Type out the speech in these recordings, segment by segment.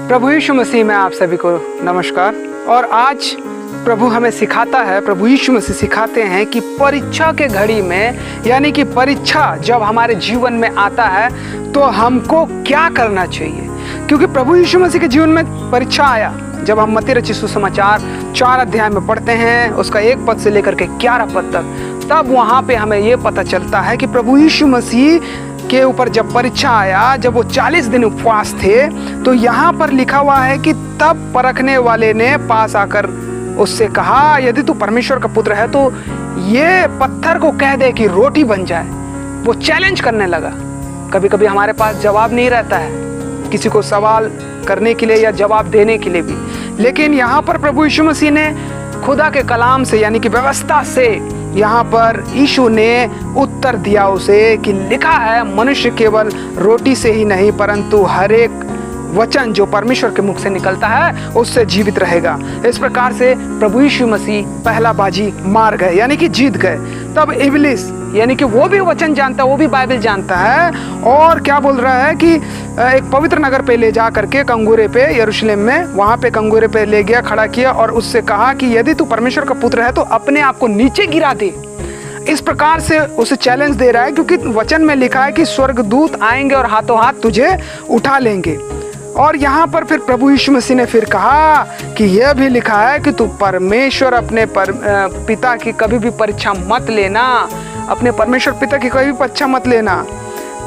प्रभु यीशु मसीह में आप सभी को नमस्कार। और आज प्रभु हमें सिखाता है, प्रभु यीशु मसीह सिखाते हैं कि परीक्षा के घड़ी में, यानी कि परीक्षा जब हमारे जीवन में आता है तो हमको क्या करना चाहिए। क्योंकि प्रभु यीशु मसीह के जीवन में परीक्षा आया। जब हम मत्ती रचित सुसमाचार 4 अध्याय में पढ़ते हैं, उसका 1 पद से लेकर के 11 पद तक, तब वहाँ पे हमें ये पता चलता है कि प्रभु यीशु मसीह के ऊपर जब परीक्षा आया, जब वो 40 दिन उपवास थे, तो यहाँ पर लिखा हुआ है कि तब परखने वाले ने पास आकर उससे कहा, यदि तू परमेश्वर का पुत्र है तो ये पत्थर को कह दे कि रोटी बन जाए। वो चैलेंज करने लगा। कभी कभी हमारे पास जवाब नहीं रहता है किसी को सवाल करने के लिए या जवाब देने के लिए भी, लेकिन यहाँ पर प्रभु यीशु मसीह ने खुदा के कलाम से, यानी कि व्यवस्था से, यहाँ पर यीशु ने उत्तर दिया उसे कि लिखा है, मनुष्य केवल रोटी से ही नहीं परंतु हर एक वचन जो परमेश्वर के मुख से निकलता है उससे जीवित रहेगा। इस प्रकार से प्रभु यीशु मसीह पहला बाजी मार गए, यानी कि जीत गए। तब इब्लिस, यानी कि वो भी वचन जानता है, वो भी बाइबल जानता है, और क्या बोल रहा है कि एक पवित्र नगर पे ले जा करके कंगूरे पे, यरूशलेम में, वहां पे कंगूरे पे ले गया, खड़ा किया और उससे कहा कि यदि तू परमेश्वर का पुत्र है तो अपने आप को नीचे गिरा दे। इस प्रकार से उसे चैलेंज दे रहा है, क्योंकि वचन में लिखा है कि स्वर्गदूत आएंगे और हाथों हाथ तुझे उठा लेंगे। और यहाँ पर फिर प्रभु यीशु मसीह ने फिर कहा कि यह भी लिखा है कि तू परमेश्वर अपने पिता की कभी भी परीक्षा मत लेना, अपने परमेश्वर पिता की कभी भी परीक्षा मत लेना।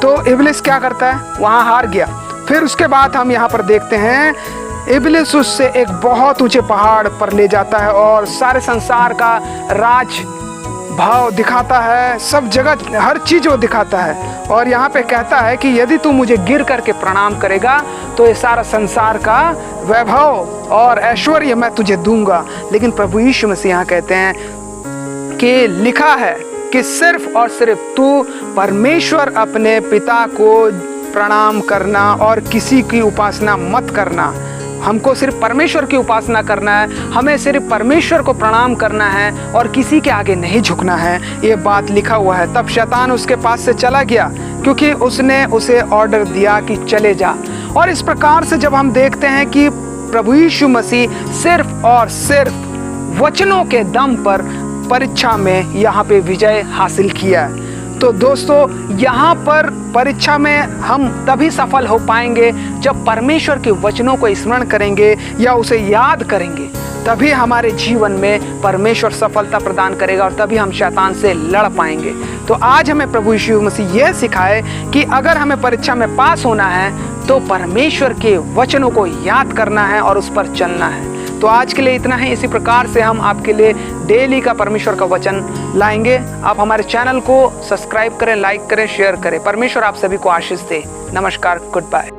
तो इब्लिस क्या करता है, वहाँ हार गया। फिर उसके बाद हम यहाँ पर देखते हैं, इब्लिस उससे एक बहुत ऊंचे पहाड़ पर ले जाता है और सारे संसार का राज भाव दिखाता है, सब जगह हर चीज वो दिखाता है। और यहाँ पे कहता है कि यदि तू मुझे गिर करके प्रणाम करेगा तो ये सारा संसार का वैभव और ऐश्वर्य मैं तुझे दूंगा। लेकिन प्रभु यीशु मसीह यहाँ कहते हैं कि लिखा है कि सिर्फ और सिर्फ तू परमेश्वर अपने पिता को प्रणाम करना और किसी की उपासना मत करना। हमको सिर्फ परमेश्वर की उपासना करना है, हमें सिर्फ परमेश्वर को प्रणाम करना है और किसी के आगे नहीं झुकना है। ये बात लिखा हुआ है। तब शैतान उसके पास से चला गया, क्योंकि उसने उसे ऑर्डर दिया कि चले जा। और इस प्रकार से जब हम देखते हैं कि प्रभु यीशु मसीह सिर्फ और सिर्फ वचनों के दम पर परीक्षा में यहाँ पे विजय हासिल किया है। तो दोस्तों, यहाँ पर परीक्षा में हम तभी सफल हो पाएंगे जब परमेश्वर के वचनों को स्मरण करेंगे या उसे याद करेंगे। तभी हमारे जीवन में परमेश्वर सफलता प्रदान करेगा और तभी हम शैतान से लड़ पाएंगे। तो आज हमें प्रभु यीशु मसीह यह सिखाए कि अगर हमें परीक्षा में पास होना है तो परमेश्वर के वचनों को याद करना है और उस पर चलना है। तो आज के लिए इतना ही। इसी प्रकार से हम आपके लिए डेली का परमेश्वर का वचन लाएंगे। आप हमारे चैनल को सब्सक्राइब करें, लाइक करें, शेयर करें। परमेश्वर आप सभी को आशीष दे। नमस्कार, गुड बाय।